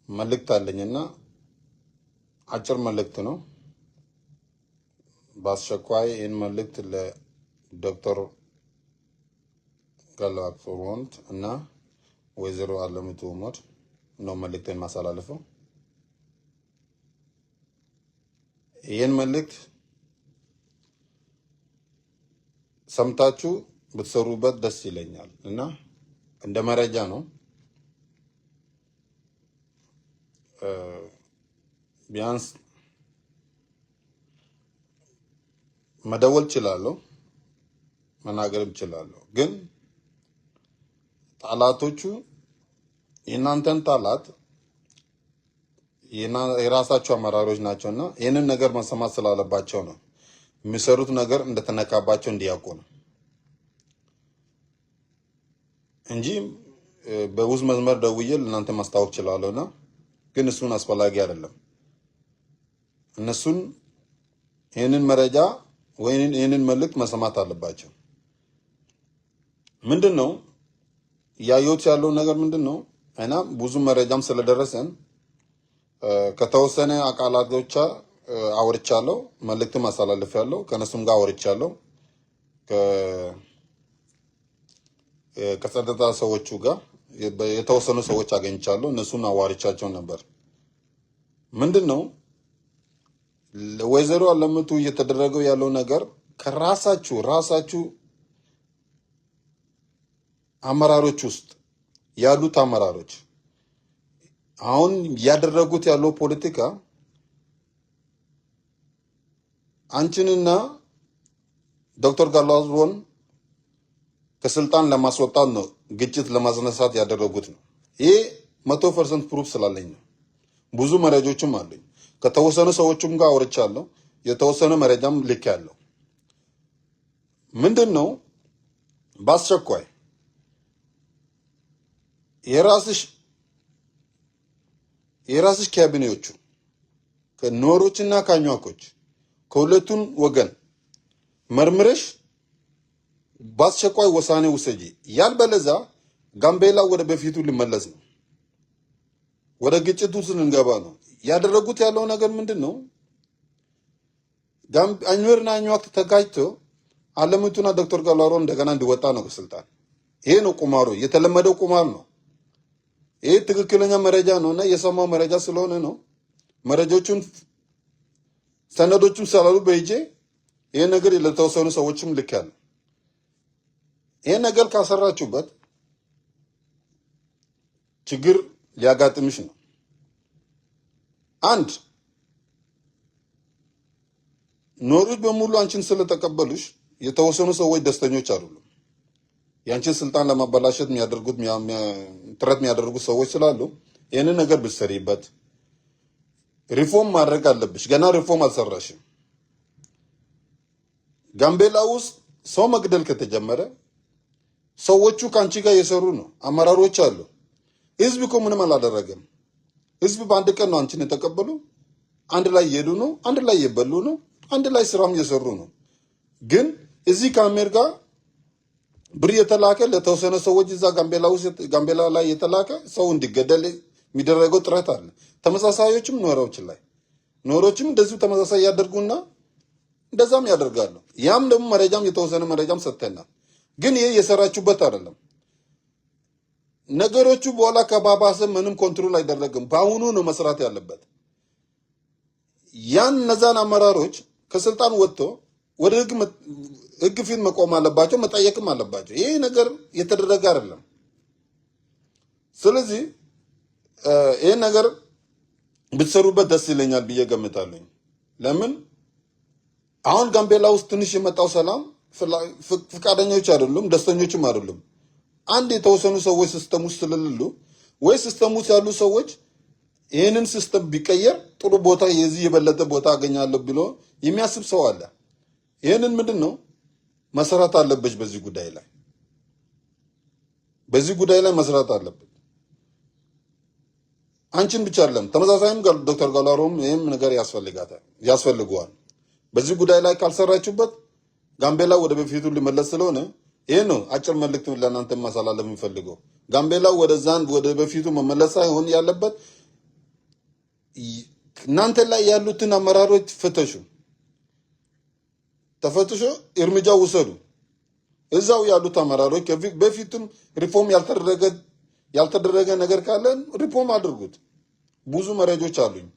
መልእክት አለኝና አጭር መልእክት ነው። በአስቸኳይ ይህን መልእክት ለዶክተር ጋላክሶሮንት እና ወይዘሮ አለምቱ ኡመር ነው መልእክትን ማሳላለፈው። ይህን መልእክት ሰምታችሁ ብትሰሩበት ደስ ይለኛል እና እንደ መረጃ ነው። ቢያንስ መደወል እችላለሁ፣ መናገርም እችላለሁ። ግን ጣላቶቹ የእናንተን ጣላት የራሳቸው አመራሮች ናቸውና ይህንን ነገር መሰማት ስላለባቸው ነው። የሚሰሩት ነገር እንደተነካባቸው እንዲያውቁ ነው እንጂ በውስጥ መስመር ደውዬ ለእናንተ ማስታወቅ እችላለሁና ግን እሱን አስፈላጊ አይደለም። እነሱን ይህንን መረጃ ወይንም ይህንን መልእክት መሰማት አለባቸው። ምንድነው ያዩት ያለው ነገር ምንድነው? እና ብዙ መረጃም ስለደረሰን ከተወሰነ አቃላቶች አወርቻለሁ፣ መልእክትም አስተላልፌያለሁ፣ ከነሱም ጋር አወርቻለሁ። ከጸጥታ ሰዎቹ ጋር የተወሰኑ ሰዎች አገኝቻለሁ፣ እነሱን አዋርቻቸው ነበር። ምንድነው ወይዘሮ አለምቱ እየተደረገው ያለው ነገር ከራሳችሁ አመራሮች ውስጥ ያሉት አመራሮች አሁን ያደረጉት ያለው ፖለቲካ አንቺንና ዶክተር ጋላዞን ከስልጣን ለማስወጣት ነው፣ ግጭት ለማስነሳት ያደረጉት ነው። ይሄ 100% ፕሩፍ ስላለኝ ነው። ብዙ መረጃዎችም አሉኝ። ከተወሰኑ ሰዎችም ጋር አውርቻለሁ፣ የተወሰነ መረጃም ልኬያለሁ። ምንድነው በአስቸኳይ የራስሽ ካቢኔዎቹ ከኖሮችና ካኛኮች ከሁለቱን ወገን መርምረሽ በአስቸኳይ ውሳኔ ውሰጂ። ያልበለዛ ጋምቤላ ወደ በፊቱ ሊመለስ ነው፣ ወደ ግጭቱ ስንገባ ነው። ያደረጉት ያለው ነገር ምንድነው? አኝወርና አኝዋክ ተጋጭቶ አለምቱና ዶክተር ጋላሮ እንደገና እንዲወጣ ነው ከስልጣን። ይሄ ነው ቁማሩ፣ የተለመደው ቁማር ነው። ይሄ ትክክለኛ መረጃ ነውና የሰማው መረጃ ስለሆነ ነው። መረጃዎቹን ሰነዶቹን ስላሉ በእጄ ይሄ ነገር ለተወሰኑ ሰዎችም ልኬያለሁ። ይሄ ነገር ካሰራችሁበት ችግር ሊያጋጥምሽ ነው። አንድ ኖሮች በሙሉ አንቺን ስለተቀበሉሽ የተወሰኑ ሰዎች ደስተኞች አይደሉም። ያንቺን ስልጣን ለማበላሸት የሚያደርጉት ጥረት የሚያደርጉት ሰዎች ስላሉ ይሄንን ነገር ብትሰሪበት ሪፎርም ማድረግ አለብሽ። ገና ሪፎርም አልሰራሽም። ጋምቤላ ውስጥ ሰው መግደል ከተጀመረ ሰዎቹ ካንቺ ጋር እየሰሩ ነው። አመራሮች አሉ። ህዝብ እኮ ምንም አላደረገም። ህዝብ በአንድ ቀን ነው አንቺን የተቀበሉ። አንድ ላይ እየሄዱ ነው፣ አንድ ላይ እየበሉ ነው፣ አንድ ላይ ስራም እየሰሩ ነው። ግን እዚህ ከአሜሪካ ብር የተላከ ለተወሰነ ሰዎች እዛ ጋምቤላ ላይ የተላከ ሰው እንዲገደል የሚደረገው ጥረት አለ። ተመሳሳዮችም ኖሮችም እንደዚሁ ተመሳሳይ ያደርጉና እንደዛም ያደርጋሉ። ያም ደግሞ መረጃም የተወሰነ መረጃም ሰጥተናል። ግን ይሄ የሰራችሁበት አይደለም። ነገሮቹ በኋላ ከባባሰ ምንም ኮንትሮል አይደረግም። በአሁኑ ነው መስራት ያለበት። ያን እነዛን አመራሮች ከስልጣን ወጥቶ ወደ ህግ ፊት መቆም አለባቸው፣ መጠየቅም አለባቸው። ይሄ ነገር የተደረገ አይደለም። ስለዚህ ይሄ ነገር ብትሰሩበት ደስ ይለኛል ብዬ ገምታለሁ። ለምን አሁን ጋምቤላ ውስጥ ትንሽ የመጣው ሰላም ፍቃደኞች አይደሉም፣ ደስተኞችም አይደሉም። አንድ የተወሰኑ ሰዎች ሲስተም ውስጥ ስለሌሉ ወይ ሲስተም ውስጥ ያሉ ሰዎች ይህንን ሲስተም ቢቀየር ጥሩ ቦታ የዚህ የበለጠ ቦታ አገኛለሁ ብሎ የሚያስብ ሰው አለ። ይህንን ምንድነው መስራት አለበት። በዚህ ጉዳይ ላይ መስራት አለበት። አንቺን ብቻ አይደለም፣ ተመሳሳይም ዶክተር ጋላሮም ይህም ነገር ያስፈልገዋል። በዚህ ጉዳይ ላይ ካልሰራችሁበት ጋምቤላ ወደ በፊቱ ሊመለስ ስለሆነ ይሄ ነው አጭር መልእክት ለእናንተ ማሳላለፍ የምፈልገው። ጋምቤላ ወደዛን ወደ በፊቱ መመለስ ሳይሆን ያለበት እናንተ ላይ ያሉትን አመራሮች ፍተሹ፣ ተፈትሾ እርምጃ ውሰዱ። እዛው ያሉት አመራሮች በፊቱም ሪፎርም ያልተደረገ ነገር ካለ ሪፎርም አድርጉት። ብዙ መረጃዎች አሉኝ፣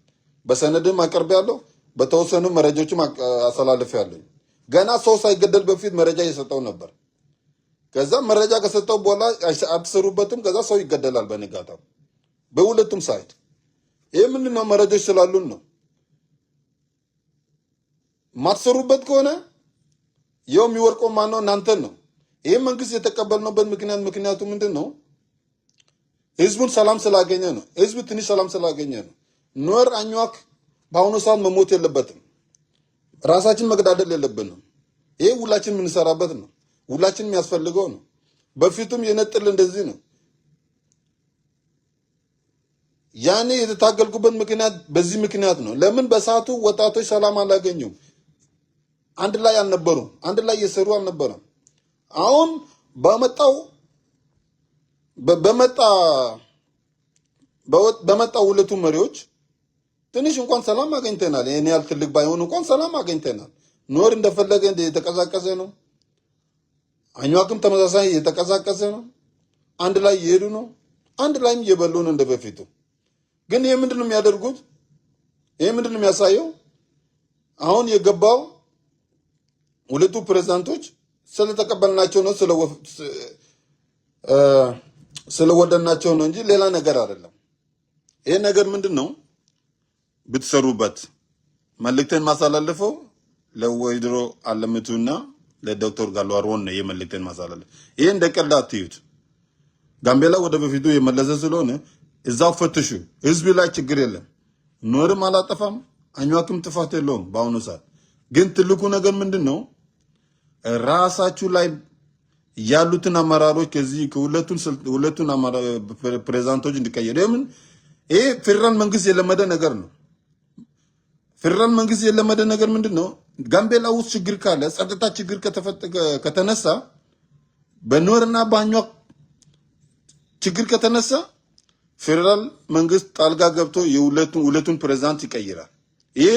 በሰነድም አቀርቤያለሁ፣ በተወሰኑ መረጃዎችም አስተላልፌያለሁ። ገና ሰው ሳይገደል በፊት መረጃ እየሰጠው ነበር። ከዛ መረጃ ከሰጠው በኋላ አትሰሩበትም፣ ከዛ ሰው ይገደላል በንጋታው በሁለቱም ሳይድ። ይሄ ምንድነው? መረጃዎች ስላሉን ነው። ማትሰሩበት ከሆነ ይኸው የሚወርቀው ማነው? እናንተን ነው። ይሄ መንግስት የተቀበልነውበት ምክንያቱ ምንድን ነው? ህዝቡን ሰላም ስላገኘ ነው። ህዝብ ትንሽ ሰላም ስላገኘ ነው። ኑዌር አኝዋክ በአሁኑ ሰዓት መሞት የለበትም። ራሳችን መገዳደል የለብንም። ይሄ ሁላችን የምንሰራበት ነው። ሁላችን የሚያስፈልገው ነው። በፊቱም የነጥል እንደዚህ ነው። ያኔ የተታገልኩበት ምክንያት በዚህ ምክንያት ነው። ለምን በሰዓቱ ወጣቶች ሰላም አላገኙም። አንድ ላይ አልነበሩም። አንድ ላይ እየሰሩ አልነበረም። አሁን በመጣው ሁለቱ መሪዎች ትንሽ እንኳን ሰላም አገኝተናል። ይሄን ያህል ትልቅ ባይሆን እንኳን ሰላም አገኝተናል። ኑዌር እንደፈለገ የተቀዛቀዘ ነው። አኝዋክም ተመሳሳይ የተቀዛቀዘ ነው። አንድ ላይ እየሄዱ ነው። አንድ ላይም እየበሉ ነው እንደበፊቱ። ግን ይሄ ምንድነው የሚያደርጉት? ይሄ ምንድነው የሚያሳየው? አሁን የገባው ሁለቱ ፕሬዝዳንቶች ስለተቀበልናቸው ነው፣ ስለወደድናቸው ነው እንጂ ሌላ ነገር አይደለም። ይሄ ነገር ምንድነው? ብትሰሩበት መልእክቴን ማሳላለፈው ለወይድሮ አለምቱና ለዶክተር ጋሎ አሮን ነው የመልእክቴን ማሳላለፍ። ይሄ እንደ ቀልድ አትዩት። ጋምቤላ ወደ በፊቱ የመለሰ ስለሆነ እዛው ፈትሹ። ህዝብ ላይ ችግር የለም። ኑዌርም አላጠፋም፣ አኝዋክም ጥፋት የለውም። በአሁኑ ሰዓት ግን ትልቁ ነገር ምንድነው? ራሳችሁ ላይ ያሉትን አመራሮች ከዚህ ሁለቱን ፕሬዝዳንቶች እንዲቀየሩ። ለምን? ይሄ ፌደራል መንግስት የለመደ ነገር ነው። ፌደራል መንግስት የለመደ ነገር ምንድነው? ጋምቤላ ውስጥ ችግር ካለ፣ ጸጥታ ችግር ከተነሳ፣ በኑዌርና በአኝዋክ ችግር ከተነሳ ፌደራል መንግስት ጣልቃ ገብቶ ሁለቱን ፕሬዝዳንት ይቀይራል። ይሄ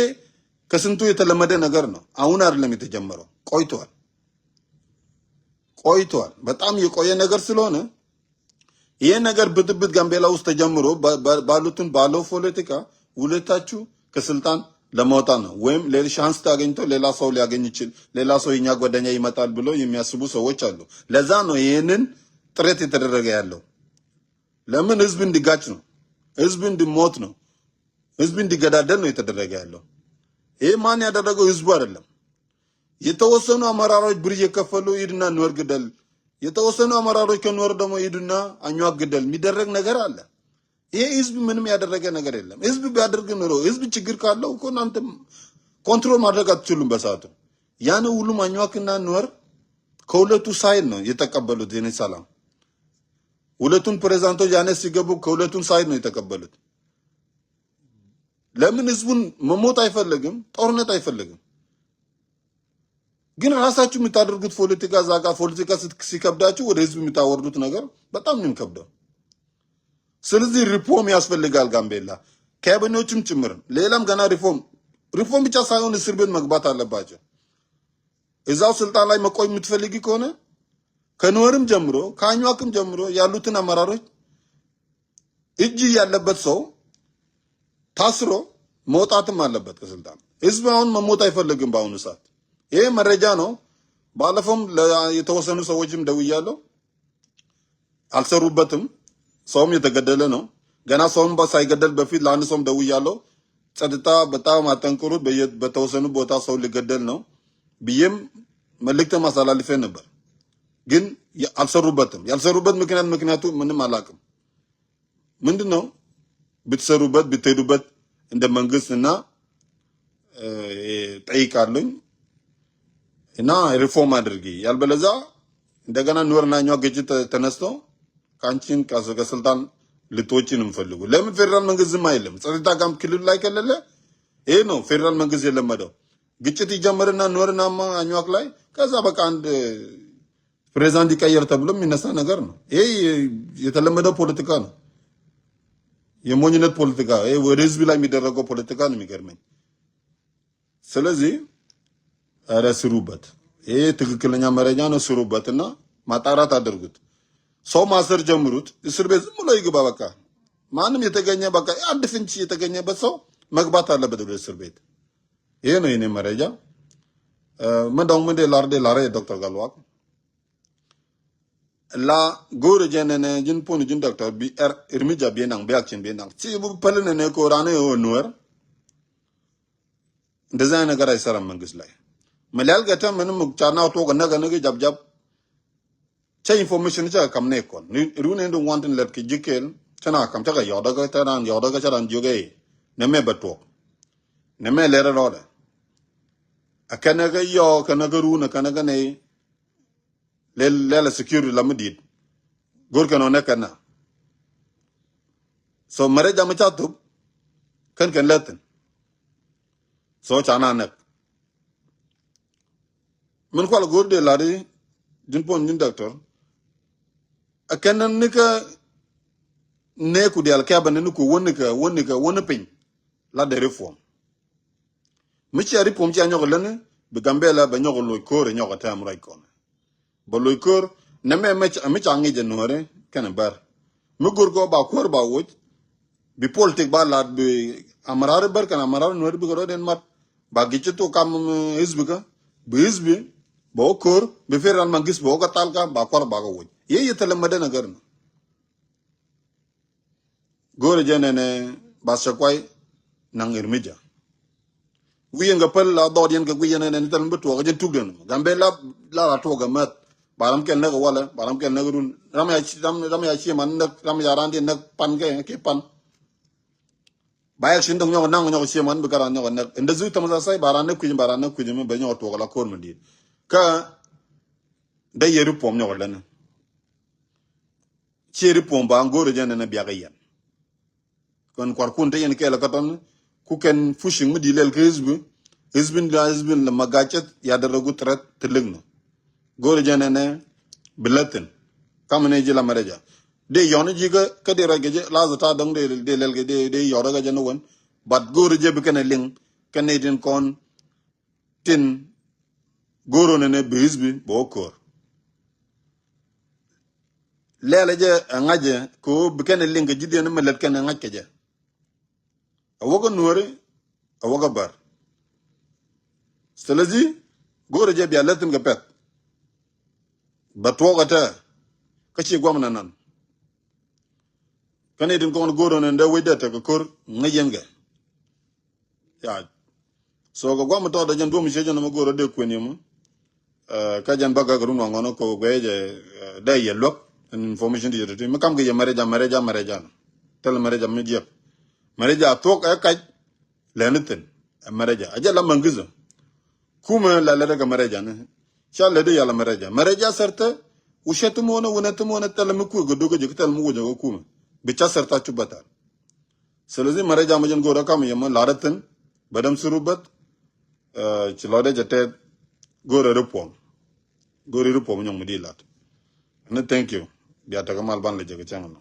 ከስንቱ የተለመደ ነገር ነው። አሁን አይደለም የተጀመረው፣ ቆይቷል። በጣም የቆየ ነገር ስለሆነ ይሄ ነገር ብጥብጥ ጋምቤላ ውስጥ ተጀምሮ ባለው ፖለቲካ ሁለታችሁ ከስልጣን ለማውጣት ነው። ወይም ሻንስ ታገኝቶ ሌላ ሰው ሊያገኝ ይችል፣ ሌላ ሰው የኛ ጓደኛ ይመጣል ብሎ የሚያስቡ ሰዎች አሉ። ለዛ ነው ይሄንን ጥረት የተደረገ ያለው። ለምን? ህዝብ እንዲጋጭ ነው፣ ህዝብ እንዲሞት ነው፣ ህዝብ እንዲገዳደል ነው የተደረገ ያለው። ይሄ ማን ያደረገው? ህዝቡ አይደለም። የተወሰኑ አመራሮች ብር እየከፈሉ ሂድና ኑዌር ግደል፣ የተወሰኑ አመራሮች ከኑዌር ደግሞ ሂድና አኝዋክ ግደል የሚደረግ ነገር አለ። ይሄ ህዝብ ምንም ያደረገ ነገር የለም። ህዝብ ቢያደርግ ኑሮ ህዝብ ችግር ካለው እኮ እናንተ ኮንትሮል ማድረግ አትችሉም በሰዓቱ። ያን ሁሉም አኝዋክና ኑዌር ከሁለቱ ሳይድ ነው የተቀበሉት። የኔ ሰላም ሁለቱን ፕሬዝዳንቶች ያኔ ሲገቡ ከሁለቱን ሳይድ ነው የተቀበሉት። ለምን? ህዝቡን መሞት አይፈልግም፣ ጦርነት አይፈልግም። ግን ራሳችሁ የምታደርጉት ፖለቲካ ዛጋ ፖለቲካ ሲከብዳችሁ ወደ ህዝብ የምታወርዱት ነገር በጣም ነው የሚከብደው። ስለዚህ ሪፎርም ያስፈልጋል ጋምቤላ፣ ካቢኔዎችም ጭምር። ሌላም ገና ሪፎርም ብቻ ሳይሆን እስር ቤት መግባት አለባቸው። እዛው ስልጣን ላይ መቆይ የምትፈልጊ ከሆነ ከኑዌርም ጀምሮ ከአኝዋክም ጀምሮ ያሉትን አመራሮች እጅ ያለበት ሰው ታስሮ መውጣትም አለበት ከስልጣን። ህዝብ አሁን መሞት አይፈልግም በአሁኑ ሰዓት። ይሄ መረጃ ነው። ባለፈውም የተወሰኑ ሰዎችም ደውያለሁ፣ አልሰሩበትም። ሰውም የተገደለ ነው። ገና ሰውም ሳይገደል በፊት ለአንድ ሰውም ደውያለሁ፣ ጸጥታ በጣም አጠንክሩት፣ በተወሰኑ ቦታ ሰው ሊገደል ነው ብዬም መልእክት ማስተላለፌ ነበር። ግን አልሰሩበትም። ያልሰሩበት ምክንያቱ ምንም አላውቅም። ምንድነው? ብትሰሩበት ብትሄዱበት እንደ መንግስት እና ጠይቃለኝ እና ሪፎርም አድርጊ፣ ያልበለዛ እንደገና ኑዌርና አኝዋክ ግጭት ተነስቶ ካንቺን ከስልጣን ልትወጪ ነው የምፈልጉ። ለምን? ፌደራል መንግስት ዝም አይልም። ጸጥታ ጋም ክልል ላይ ከሌለ ይሄ ነው ፌደራል መንግስት የለመደው። ግጭት ይጀምርና ኑዌርና አኝዋክ ላይ ከዛ በቃ አንድ ፕሬዚዳንት ይቀየር ተብሎ የሚነሳ ነገር ነው። ይሄ የተለመደ ፖለቲካ ነው። የሞኝነት ፖለቲካ፣ ይሄ ወደ ህዝብ ላይ የሚደረገው ፖለቲካ ነው የሚገርመኝ። ስለዚህ ኧረ ስሩበት። ይሄ ትክክለኛ መረጃ ነው። ስሩበትና ማጣራት አድርጉት። ሰው ማሰር ጀምሩት። እስር ቤት ዝም ብሎ ይግባ። በቃ ማንም የተገኘ በቃ አንድ ፍንጭ የተገኘበት ሰው መግባት አለበት ወደ እስር ቤት። ይሄ ነው የኔ መረጃ። ምን ላሬ ዶክተር ጋልዋቅ la gore jenene jin pon jin doctor bi irmija bienang biakin bienang ci bu pelne ne ko rane o noer እንደዛ ነገር አይሰራም መንግስት ላይ መላል ገተ ምንም ጫናው ቶ ገነገ ነገ ጃብጃብ ቼ ኢንፎርሜሽን ቻ ከምነ ኮን ሩኔ እንደ ዋንትን ለትክ ጂኬል ቸና ከም ቻ ያዳጋ ተራን ያዳጋ ቻራን ጆጌ ነሜ በቶ ነሜ ለረሮደ አከነገ ዮ ከነገሩ ነከነገ ነ lela security la medid gor kan onekana so mareja machatu kan latin so chana nak min kwal gor de lari din pon din doctor akanan nika ne ku dial ka ban ni ku woni pin la de reform mi ci reform ci anyo lan be gambela ba nyogo loy kore nyogo tam ray kon boloy kor na me changi janore kana bar mu gurgo ba kor ba woj bi politik ba lat bi amarar bar kana amarar nor bi goro den mat ba gichto kam hizbi bi hizbi bo kor bi feral mangis bo ka talka ba kor ba woj ye yetalamada nagar na gore janene ba sakwai nang irmija wiyenga pel la dodien ka wiyenene ne tan beto ga jen tugden gambe la to ga mat baram kel naga wala baram kel naga run ram ya chi man nak ram ya ran din nak pan ke pan bayak shin dong nyogo nang nyogo chi man be garan nyogo nak enda zu tam sai baran nak kujim be nyogo to la kor mandi ka da yeru pom nyogo lan chi ri pom ba ngoro jana na biya gayan kon kwar kun te yen kela katon ku ken fushing mudi lel hizbin la magachet ya da ragu trat telegno gore janene bilatin kamane jila mareja de yoni jiga kade rageje lazata dang de lelge de yora ga janu won but gore je bi kana ling canadian kon tin goro ne bizbi bokor lele je ngaje ko bi kana ling jide ne melet kana ngake je awoga nore awoga bar selazi gore je bi alatin ga pet batwogata kachi gwamna nan kane din kon goro nan da weda ta kor ngayenga ya so go gwamna to da jan do mi sejo na goro de kweni mu ka jan baga gru ngono ko gweje da yelok information di yote me kam ge mareja tel mareja mi diep mareja to ka leniten mareja aja la mangizo kuma la daga mareja ne shall de yala mareja sarta ushetumona wunatumona talamiku godogo jiktal mu gojo kuma bicha sarta chubata selazi mareja majan gora kam yama laraten badam surubat chilode jate gora rupom nyong mudilat and thank you biata kamal ban le jaga changana